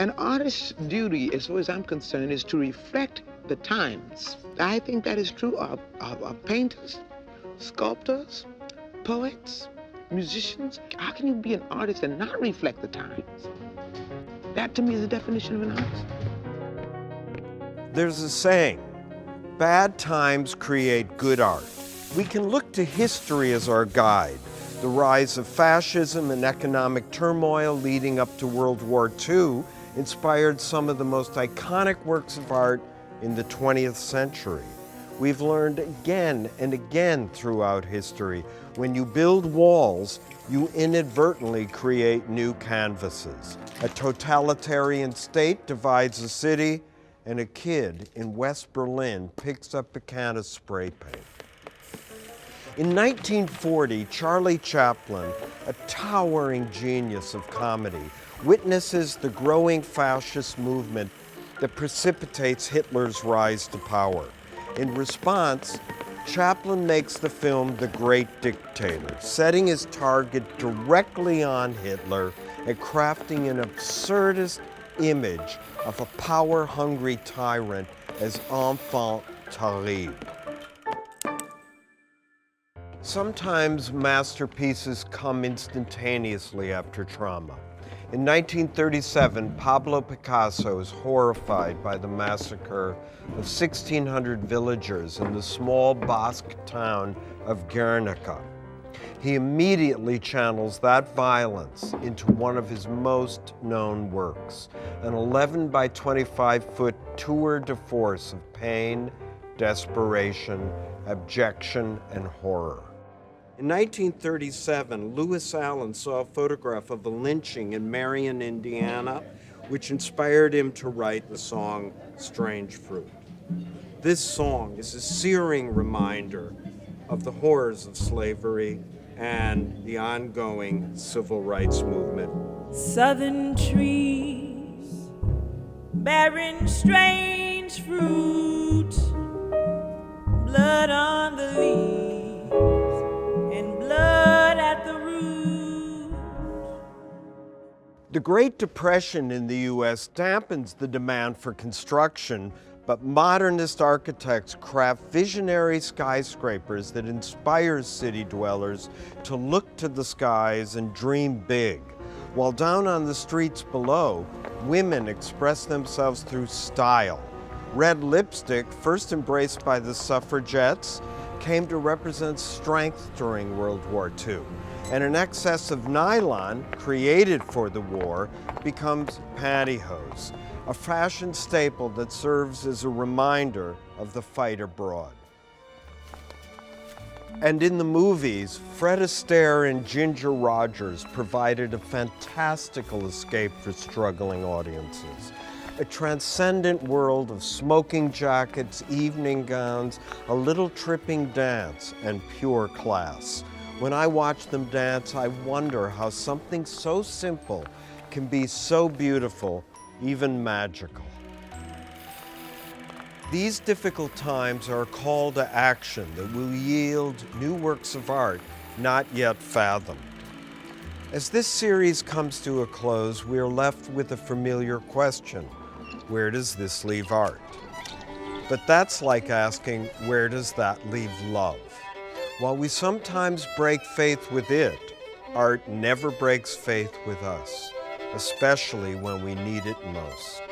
An artist's duty, as far as I'm concerned, is to reflect the times. I think that is true of painters, sculptors, poets, musicians. How can you be an artist and not reflect the times? That to me is the definition of an artist. There's a saying, bad times create good art. We can look to history as our guide. The rise of fascism and economic turmoil leading up to World War II inspired some of the most iconic works of art in the 20th century. We've learned again and again throughout history, when you build walls, you inadvertently create new canvases. A totalitarian state divides a city, and a kid in West Berlin picks up a can of spray paint. In 1940, Charlie Chaplin, a towering genius of comedy, witnesses the growing fascist movement that precipitates Hitler's rise to power. In response, Chaplin makes the film The Great Dictator, setting his target directly on Hitler and crafting an absurdist image of a power-hungry tyrant as enfant terrible. Sometimes masterpieces come instantaneously after trauma. In 1937, Pablo Picasso is horrified by the massacre of 1,600 villagers in the small Basque town of Guernica. He immediately channels that violence into one of his most known works, an 11 by 25-foot tour de force of pain, desperation, abjection, and horror. In 1937, Lewis Allen saw a photograph of a lynching in Marion, Indiana, which inspired him to write the song Strange Fruit. This song is a searing reminder of the horrors of slavery and the ongoing civil rights movement. Southern trees bearing strange fruit, blood on the leaves and blood at the root. The Great Depression in the U.S. dampens the demand for construction, but modernist architects craft visionary skyscrapers that inspire city dwellers to look to the skies and dream big. While down on the streets below, women express themselves through style. Red lipstick, first embraced by the suffragettes, came to represent strength during World War II. And an excess of nylon, created for the war, becomes pantyhose, a fashion staple that serves as a reminder of the fight abroad. And in the movies, Fred Astaire and Ginger Rogers provided a fantastical escape for struggling audiences. A transcendent world of smoking jackets, evening gowns, a little tripping dance, and pure class. When I watch them dance, I wonder how something so simple can be so beautiful, even magical. These difficult times are a call to action that will yield new works of art not yet fathomed. As this series comes to a close, we are left with a familiar question: where does this leave art? But that's like asking, where does that leave love? While we sometimes break faith with it, art never breaks faith with us, especially when we need it most.